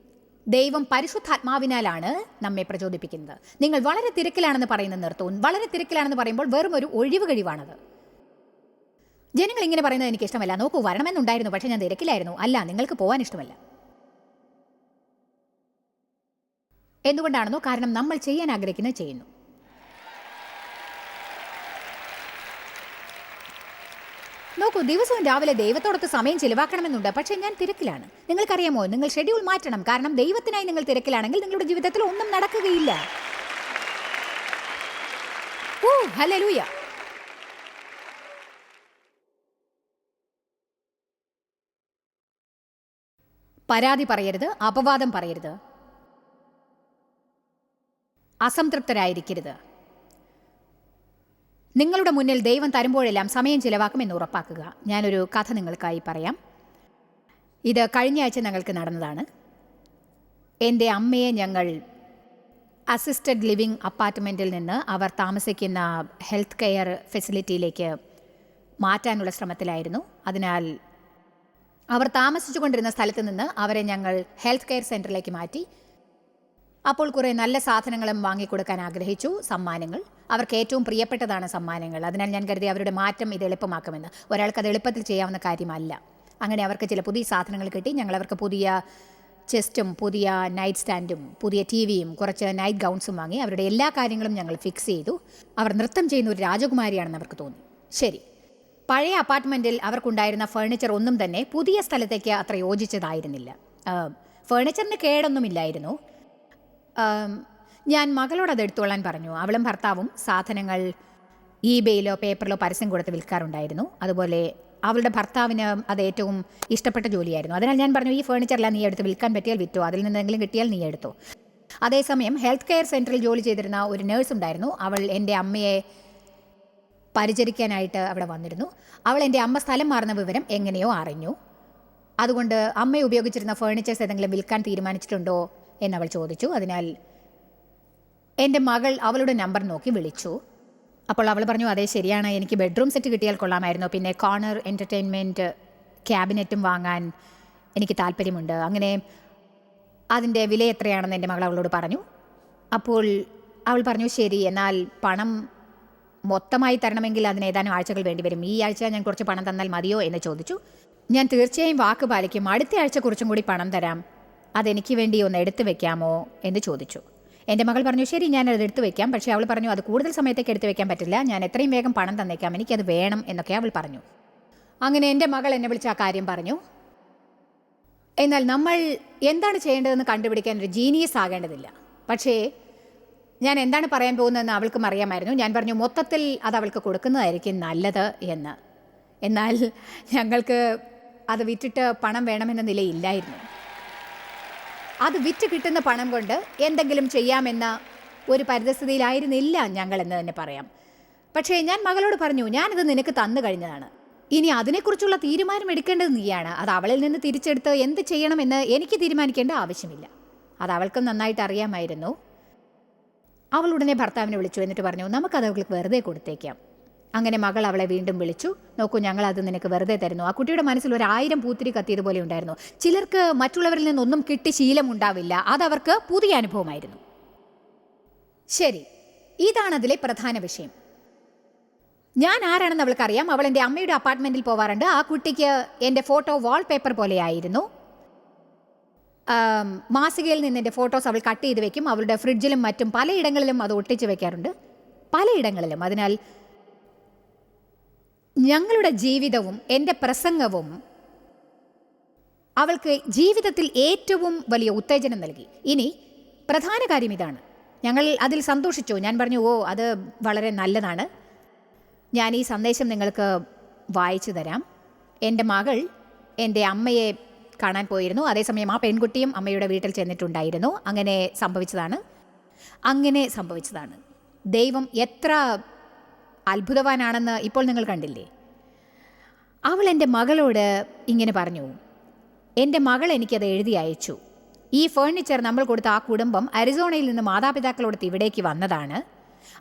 ദൈവം പരിശുദ്ധാത്മാവിനാലാണ് നമ്മെ പ്രചോദിപ്പിക്കുന്നത്. നിങ്ങൾ വളരെ തിരക്കിലാണെന്ന് പറയുന്നത് നിർത്തൂ. വളരെ തിരക്കിലാണെന്ന് പറയുമ്പോൾ വെറും ഒരു ഒഴിവ് കഴിവാണത്. ജനങ്ങൾ ഇങ്ങനെ പറയുന്നത് എനിക്ക് ഇഷ്ടമല്ല. നോക്കൂ, വരണമെന്നുണ്ടായിരുന്നു, പക്ഷേ ഞാൻ തിരക്കിലായിരുന്നു. അല്ല, നിങ്ങൾക്ക് പോകാൻ ഇഷ്ടമല്ല. എന്തുകൊണ്ടാണെന്നോ, കാരണം നമ്മൾ ചെയ്യാൻ ആഗ്രഹിക്കുന്നത് ചെയ്യുന്നു. നോക്കൂ, ദിവസവും രാവിലെ ദൈവത്തോടൊത്ത് സമയം ചിലവാക്കണമെന്നുണ്ട്, പക്ഷേ ഞാൻ തിരക്കിലാണ്. നിങ്ങൾക്കറിയാമോ, നിങ്ങൾ ഷെഡ്യൂൾ മാറ്റണം. കാരണം ദൈവത്തിനായി നിങ്ങൾ തിരക്കിലാണെങ്കിൽ നിങ്ങളുടെ ജീവിതത്തിൽ ഒന്നും നടക്കുകയില്ല. ഓ ഹല്ലേലൂയ. പരാതി പറയരുത്, അപവാദം പറയരുത്, അസംതൃപ്തരായിരിക്കരുത്. നിങ്ങളുടെ മുന്നിൽ ദൈവം തരുമ്പോഴെല്ലാം സമയം ചിലവാക്കുമെന്ന് ഉറപ്പാക്കുക. ഞാനൊരു കഥ നിങ്ങൾക്കായി പറയാം. ഇത് കഴിഞ്ഞ ആഴ്ച ഞങ്ങൾക്ക് നടന്നതാണ്. എൻ്റെ അമ്മയെ ഞങ്ങൾ അസിസ്റ്റഡ് ലിവിംഗ് അപ്പാർട്ട്മെൻറ്റിൽ നിന്ന് അവർ താമസിക്കുന്ന ഹെൽത്ത് കെയർ ഫെസിലിറ്റിയിലേക്ക് മാറ്റാനുള്ള ശ്രമത്തിലായിരുന്നു. അതിനാൽ അവർ താമസിച്ചു കൊണ്ടിരുന്ന സ്ഥലത്ത് നിന്ന് അവരെ ഞങ്ങൾ ഹെൽത്ത് കെയർ സെൻറ്ററിലേക്ക് മാറ്റി. അപ്പോൾ കുറേ നല്ല സാധനങ്ങളും വാങ്ങിക്കൊടുക്കാൻ ആഗ്രഹിച്ചു. സമ്മാനങ്ങൾ, അവർക്ക് ഏറ്റവും പ്രിയപ്പെട്ടതാണ് സമ്മാനങ്ങൾ. അതിനാൽ ഞാൻ കരുതി അവരുടെ മാറ്റം ഇത് എളുപ്പമാക്കുമെന്ന്. ഒരാൾക്ക് അത് എളുപ്പത്തിൽ ചെയ്യാവുന്ന കാര്യമല്ല. അങ്ങനെ അവർക്ക് ചില പുതിയ സാധനങ്ങൾ കിട്ടി. ഞങ്ങൾ അവർക്ക് പുതിയ ചെസ്റ്റും പുതിയ നൈറ്റ് സ്റ്റാൻഡും പുതിയ TV-യും കുറച്ച് നൈറ്റ് ഗൗൺസും വാങ്ങി. അവരുടെ എല്ലാ കാര്യങ്ങളും ഞങ്ങൾ ഫിക്സ് ചെയ്തു. അവർ നൃത്തം ചെയ്യുന്ന ഒരു രാജകുമാരിയാണെന്ന് അവർക്ക് തോന്നി. ശരി, പഴയ അപ്പാർട്ട്മെൻറ്റിൽ അവർക്കുണ്ടായിരുന്ന ഫർണിച്ചർ ഒന്നും തന്നെ പുതിയ സ്ഥലത്തേക്ക് അത്ര യോജിച്ചതായിരുന്നില്ല. ഫർണിച്ചറിന് കേടൊന്നുമില്ലായിരുന്നു. ഞാൻ മകളോട് അത് എടുത്തുകൊള്ളാൻ പറഞ്ഞു. അവളും ഭർത്താവും സാധനങ്ങൾ eBayയിലോ പേപ്പറിലോ പരസ്യം കൊടുത്ത് വിൽക്കാറുണ്ടായിരുന്നു. അതുപോലെ അവളുടെ ഭർത്താവിന് അത് ഏറ്റവും ഇഷ്ടപ്പെട്ട ജോലിയായിരുന്നു. അതിനാൽ ഞാൻ പറഞ്ഞു, ഈ ഫർണിച്ചറെല്ലാം നീ എടുത്ത് വിൽക്കാൻ പറ്റിയാൽ വിറ്റോ, അതിൽ നിന്നെങ്കിലും കിട്ടിയാൽ നീ എടുത്തോ. അതേസമയം ഹെൽത്ത് കെയർ സെൻറ്ററിൽ ജോലി ചെയ്തിരുന്ന ഒരു നേഴ്സ് ഉണ്ടായിരുന്നു. അവൾ എൻ്റെ അമ്മയെ പരിചരിക്കാനായിട്ട് അവിടെ വന്നിരുന്നു. അവൾ എൻ്റെ അമ്മ സ്ഥലം മാറുന്ന വിവരം എങ്ങനെയോ അറിഞ്ഞു. അതുകൊണ്ട് അമ്മയെ ഉപയോഗിച്ചിരുന്ന ഫർണിച്ചേഴ്സ് ഏതെങ്കിലും വിൽക്കാൻ തീരുമാനിച്ചിട്ടുണ്ടോ എന്നവൾ ചോദിച്ചു. അതിനാൽ എൻ്റെ മകൾ അവളുടെ നമ്പർ നോക്കി വിളിച്ചു. അപ്പോൾ അവൾ പറഞ്ഞു, അതെ ശരിയാണ്, എനിക്ക് ബെഡ്റൂം സെറ്റ് കിട്ടിയാൽ കൊള്ളാമായിരുന്നു, പിന്നെ കോർണർ എൻ്റർടൈൻമെൻറ്റ് ക്യാബിനറ്റും വാങ്ങാൻ എനിക്ക് താല്പര്യമുണ്ട്. അങ്ങനെ അതിൻ്റെ വില എത്രയാണെന്ന് എൻ്റെ മകൾ അവളോട് പറഞ്ഞു. അപ്പോൾ അവൾ പറഞ്ഞു, ശരി, എന്നാൽ പണം മൊത്തമായി തരണമെങ്കിൽ അതിന് ഏതാനും ആഴ്ചകൾ വേണ്ടിവരും. ഈ ആഴ്ച ഞാൻ കുറച്ച് പണം തന്നാൽ മതിയോ എന്ന് ചോദിച്ചു. ഞാൻ തീർച്ചയായും വാക്ക് പാലിക്കും, അടുത്ത ആഴ്ച കുറച്ചും കൂടി പണം തരാം, അതെനിക്ക് വേണ്ടി ഒന്ന് എടുത്തു വെക്കാമോ എന്ന് ചോദിച്ചു. എൻ്റെ മകൾ പറഞ്ഞു, ശരി, ഞാനത് എടുത്തു വെക്കാം. പക്ഷേ അവൾ പറഞ്ഞു, അത് കൂടുതൽ സമയത്തേക്ക് എടുത്തു വെക്കാൻ പറ്റില്ല, ഞാൻ എത്രയും വേഗം പണം തന്നേക്കാം, എനിക്കത് വേണം എന്നൊക്കെ അവൾ പറഞ്ഞു. അങ്ങനെ എൻ്റെ മകൾ എന്നെ വിളിച്ച് ആ കാര്യം പറഞ്ഞു. എന്നാൽ നമ്മൾ എന്താണ് ചെയ്യേണ്ടതെന്ന് കണ്ടുപിടിക്കാൻ ഒരു ജീനിയസ് ആകേണ്ടതില്ല. പക്ഷേ ഞാൻ എന്താണ് പറയാൻ പോകുന്നതെന്ന് അവൾക്കും അറിയാമായിരുന്നു. ഞാൻ പറഞ്ഞു, മൊത്തത്തിൽ അത് അവൾക്ക് കൊടുക്കുന്നതായിരിക്കും നല്ലത് എന്ന്. എന്നാൽ ഞങ്ങൾക്ക് അത് വിറ്റിട്ട് പണം വേണമെന്ന നിലയില്ലായിരുന്നു. അത് വിറ്റ് കിട്ടുന്ന പണം കൊണ്ട് എന്തെങ്കിലും ചെയ്യാമെന്ന ഒരു പരിതസ്ഥിതിയിലായിരുന്നില്ല ഞങ്ങളെന്ന് തന്നെ പറയാം. പക്ഷേ ഞാൻ മകളോട് പറഞ്ഞു, ഞാനിത് നിനക്ക് തന്നു കഴിഞ്ഞതാണ്, ഇനി അതിനെക്കുറിച്ചുള്ള തീരുമാനം എടുക്കേണ്ടത് നീയാണ്. അത് അവളിൽ നിന്ന് തിരിച്ചെടുത്ത് എന്ത് ചെയ്യണമെന്ന് എനിക്ക് തീരുമാനിക്കേണ്ട ആവശ്യമില്ല. അത് അവൾക്കും നന്നായിട്ട് അറിയാമായിരുന്നു. അവൾ ഉടനെ ഭർത്താവിനെ വിളിച്ചു. എന്നിട്ട് പറഞ്ഞു, നമുക്കത് അവൾക്ക് വെറുതെ കൊടുത്തേക്കാം. അങ്ങനെ മകൾ അവളെ വീണ്ടും വിളിച്ചു. നോക്കൂ, ഞങ്ങളത് നിനക്ക് വെറുതെ തരുന്നു. ആ കുട്ടിയുടെ മനസ്സിൽ 1000 പൂത്തിരി കത്തിയതുപോലെ ഉണ്ടായിരുന്നു. ചിലർക്ക് മറ്റുള്ളവരിൽ നിന്നൊന്നും കിട്ടി ശീലമുണ്ടാവില്ല, അതവർക്ക് പുതിയ അനുഭവമായിരുന്നു. ശരി, ഇതാണതിലെ പ്രധാന വിഷയം. ഞാൻ ആരാണെന്ന് അവൾക്കറിയാം. അവൾ എൻ്റെ അമ്മയുടെ അപ്പാർട്ട്മെൻറ്റിൽ പോവാറുണ്ട്. ആ കുട്ടിക്ക് എൻ്റെ ഫോട്ടോ വാൾപേപ്പർ പോലെയായിരുന്നു. മാസികയിൽ നിന്ന് എൻ്റെ ഫോട്ടോസ് അവൾ കട്ട് ചെയ്ത് വെക്കും. അവളുടെ ഫ്രിഡ്ജിലും മറ്റും പലയിടങ്ങളിലും അത് ഒട്ടിച്ച് വെക്കാറുണ്ട്, പലയിടങ്ങളിലും. അതിനാൽ ഞങ്ങളുടെ ജീവിതവും എൻ്റെ പ്രസംഗവും അവൾക്ക് ജീവിതത്തിൽ ഏറ്റവും വലിയ ഉത്തേജനം നൽകി. ഇനി പ്രധാന കാര്യം ഇതാണ്, ഞങ്ങൾ അതിൽ സന്തോഷിച്ചു. ഞാൻ പറഞ്ഞു, ഓ, അത് വളരെ നല്ലതാണ്, ഞാൻ ഈ സന്ദേശം നിങ്ങൾക്ക് വായിച്ചു തരാം. എൻ്റെ മകൾ എൻ്റെ അമ്മയെ കാണാൻ പോയിരുന്നു. അതേസമയം ആ പെൺകുട്ടിയും അമ്മയുടെ വീട്ടിൽ ചെന്നിട്ടുണ്ടായിരുന്നു. അങ്ങനെ സംഭവിച്ചതാണ്. ദൈവം എത്ര അത്ഭുതവാനാണെന്ന് ഇപ്പോൾ നിങ്ങൾ കണ്ടില്ലേ. അവൾ എൻ്റെ മകളോട് ഇങ്ങനെ പറഞ്ഞു, എൻ്റെ മകൾ എനിക്കത് എഴുതി അയച്ചു. ഈ ഫേർണിച്ചർ നമ്മൾ കൊടുത്ത ആ കുടുംബം അരിസോണയിൽ നിന്ന് മാതാപിതാക്കളോടൊത്ത് ഇവിടേക്ക് വന്നതാണ്.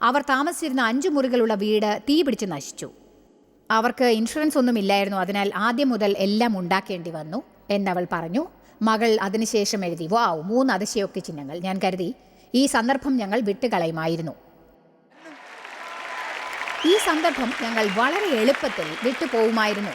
അവർ താമസിച്ചിരുന്ന 5 മുറികളുള്ള വീട് തീ പിടിച്ച് നശിച്ചു. അവർക്ക് ഇൻഷുറൻസ് ഒന്നും ഇല്ലായിരുന്നു, അതിനാൽ ആദ്യം മുതൽ എല്ലാം ഉണ്ടാക്കേണ്ടി വന്നു എന്നവൾ പറഞ്ഞു. മകൾ അതിനുശേഷം എഴുതി, വാവ്, 3 അതിശയോക്തി ചിഹ്നങ്ങൾ. ഞാൻ കരുതി ഈ സന്ദർഭം ഞങ്ങൾ വിട്ടുകളയുമായിരുന്നു. ഈ സന്ദർഭം ഞങ്ങൾ വളരെ എളുപ്പത്തിൽ വിട്ടുപോകുമായിരുന്നു.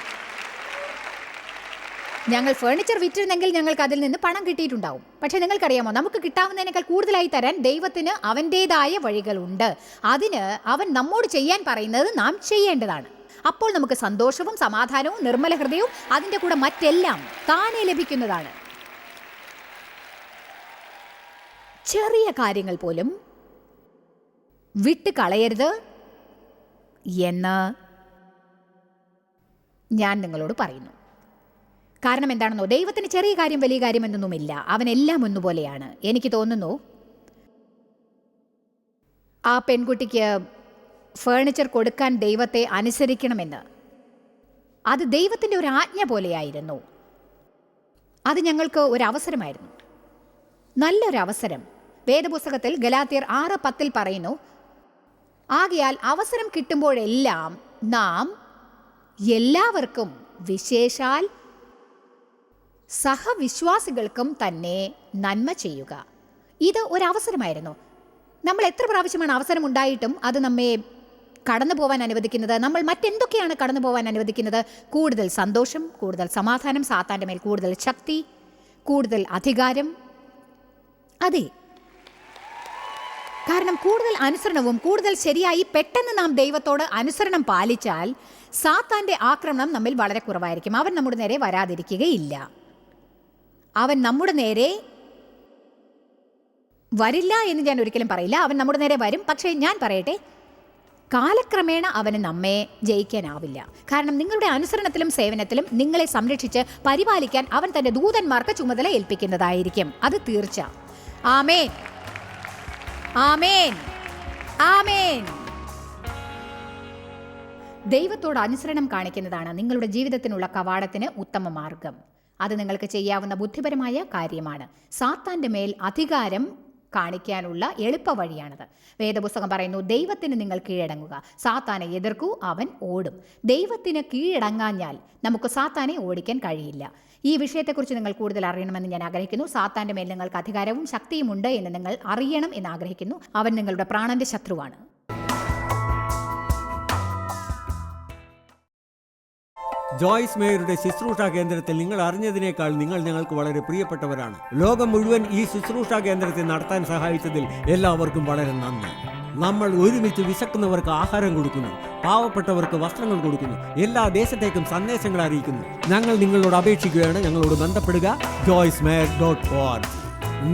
ഞങ്ങൾ ഫേർണിച്ചർ വിറ്റിരുന്നെങ്കിൽ ഞങ്ങൾക്ക് അതിൽ നിന്ന് പണം കിട്ടിയിട്ടുണ്ടാവും. പക്ഷേ നിങ്ങൾക്കറിയാമോ, നമുക്ക് കിട്ടാവുന്നതിനേക്കാൾ കൂടുതലായി തരാൻ ദൈവത്തിന് അവൻ്റേതായ വഴികളുണ്ട്. അതിന് അവൻ നമ്മോട് ചെയ്യാൻ പറയുന്നത് നാം ചെയ്യേണ്ടതാണ്. അപ്പോൾ നമുക്ക് സന്തോഷവും സമാധാനവും നിർമ്മല ഹൃദയവും അതിൻ്റെ കൂടെ മറ്റെല്ലാം താനേ ലഭിക്കുന്നതാണ്. ചെറിയ കാര്യങ്ങൾ പോലും വിട്ട് കളയരുത് എന്ന് ഞാൻ നിങ്ങളോട് പറയുന്നു. കാരണം എന്താണെന്നോ, ദൈവത്തിന് ചെറിയ കാര്യം വലിയ കാര്യം എന്നൊന്നുമില്ല. അവനെല്ലാം ഒന്നുപോലെയാണ്. എനിക്ക് തോന്നുന്നു ആ പെൺകുട്ടിക്ക് ഫേർണിച്ചർ കൊടുക്കാൻ ദൈവത്തെ അനുസരിക്കണമെന്ന്. അത് ദൈവത്തിൻ്റെ ഒരു ആജ്ഞ പോലെയായിരുന്നു. അത് ഞങ്ങൾക്ക് ഒരവസരമായിരുന്നു, നല്ലൊരവസരം. വേദപുസ്തകത്തിൽ ഗലാത്യർ 6:10 പറയുന്നു, ആകയാൽ അവസരം കിട്ടുമ്പോഴെല്ലാം നാം എല്ലാവർക്കും, വിശേഷാൽ സഹവിശ്വാസികൾക്കും തന്നെ നന്മ ചെയ്യുക. ഇത് ഒരവസരമായിരുന്നു. നമ്മൾ എത്ര പ്രാവശ്യമാണ് അവസരം ഉണ്ടായിട്ടും അത് നമ്മെ കടന്നു പോകാൻ അനുവദിക്കുന്നത്? നമ്മൾ മറ്റെന്തൊക്കെയാണ് കടന്നു പോകാൻ അനുവദിക്കുന്നത്? കൂടുതൽ സന്തോഷം, കൂടുതൽ സമാധാനം, സാത്താൻ്റെ മേൽ കൂടുതൽ ശക്തി, കൂടുതൽ അധികാരം. അതെ, കാരണം കൂടുതൽ അനുസരണവും കൂടുതൽ ശരിയായി പെട്ടെന്ന് നാം ദൈവത്തോട് അനുസരണം പാലിച്ചാൽ സാത്താൻ്റെ ആക്രമണം നമ്മിൽ വളരെ കുറവായിരിക്കും. അവൻ നമ്മുടെ നേരെ വരാതിരിക്കുകയില്ല. അവൻ നമ്മുടെ നേരെ വരില്ല എന്ന് ഞാൻ ഒരിക്കലും പറയില്ല. അവൻ നമ്മുടെ നേരെ വരും. പക്ഷേ ഞാൻ പറയട്ടെ, കാലക്രമേണ അവന് നമ്മെ ജയിക്കാനാവില്ല. കാരണം നിങ്ങളുടെ അനുസരണത്തിലും സേവനത്തിലും നിങ്ങളെ സംരക്ഷിച്ച് പരിപാലിക്കാൻ അവൻ തൻ്റെ ദൂതന്മാർക്ക് ചുമതല ഏൽപ്പിക്കുന്നതായിരിക്കും. അത് തീർച്ച. ആമേൻ, ആമേൻ, ആമേൻ. ദൈവത്തോട് അനുസരണം കാണിക്കുന്നതാണ് നിങ്ങളുടെ ജീവിതത്തിനുള്ള കവാടത്തിന് ഉത്തമ മാർഗം. അത് നിങ്ങൾക്ക് ചെയ്യാവുന്ന ബുദ്ധിപരമായ കാര്യമാണ്. സാത്താൻ്റെ മേൽ അധികാരം കാണിക്കാനുള്ള എളുപ്പ വഴിയാണത്. വേദപുസ്തകം പറയുന്നു, ദൈവത്തിന് നിങ്ങൾ കീഴടങ്ങുക, സാത്താനെ എതിർക്കൂ, അവൻ ഓടും. ദൈവത്തിന് കീഴടങ്ങാഞ്ഞാൽ നമുക്ക് സാത്താനെ ഓടിക്കാൻ കഴിയില്ല. ഈ വിഷയത്തെക്കുറിച്ച് നിങ്ങൾ കൂടുതൽ അറിയണമെന്ന് ഞാൻ ആഗ്രഹിക്കുന്നു. സാത്താൻ്റെ മേൽ നിങ്ങൾക്ക് അധികാരവും ശക്തിയും ഉണ്ട് എന്ന് നിങ്ങൾ അറിയണം എന്ന് ആഗ്രഹിക്കുന്നു. അവൻ നിങ്ങളുടെ പ്രാണന്റെ ശത്രുവാണ്. ജോയ്സ് മേയറുടെ ശുശ്രൂഷാ കേന്ദ്രത്തിൽ നിങ്ങൾ അറിഞ്ഞതിനേക്കാൾ നിങ്ങൾ ഞങ്ങൾക്ക് വളരെ പ്രിയപ്പെട്ടവരാണ്. ലോകം മുഴുവൻ ഈ ശുശ്രൂഷാ കേന്ദ്രത്തെ നടത്താൻ സഹായിച്ചതിൽ എല്ലാവർക്കും വളരെ നന്ദി. നമ്മൾ ഒരുമിച്ച് വിശക്കുന്നവർക്ക് ആഹാരം കൊടുക്കുന്നു, പാവപ്പെട്ടവർക്ക് വസ്ത്രങ്ങൾ കൊടുക്കുന്നു, എല്ലാ ദേശത്തേക്കും സന്ദേശങ്ങൾ അറിയിക്കുന്നു. ഞങ്ങൾ നിങ്ങളോട് അപേക്ഷിക്കുകയാണ്, ഞങ്ങളോട് ബന്ധപ്പെടുക. joycemeyer.org.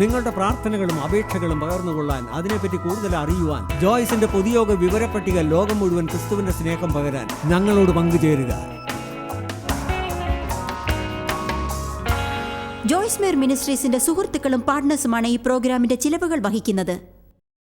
നിങ്ങളുടെ പ്രാർത്ഥനകളും അപേക്ഷകളും പകർന്നുകൊള്ളാൻ, അതിനെപ്പറ്റി കൂടുതൽ അറിയുവാൻ, ജോയ്സിന്റെ പൊതുയോഗ വിവരപ്പട്ടിക ലോകം മുഴുവൻ ക്രിസ്തുവിന്റെ സ്നേഹം പകരാൻ ഞങ്ങളോട് പങ്കുചേരുക. ജോയ്സ് മേയർ മിനിസ്ട്രീസിന്റെ സുഹൃത്തുക്കളും പാർട്ട്നേഴ്സുമാണ് ഈ പ്രോഗ്രാമിന്റെ ചിലവുകൾ വഹിക്കുന്നത്.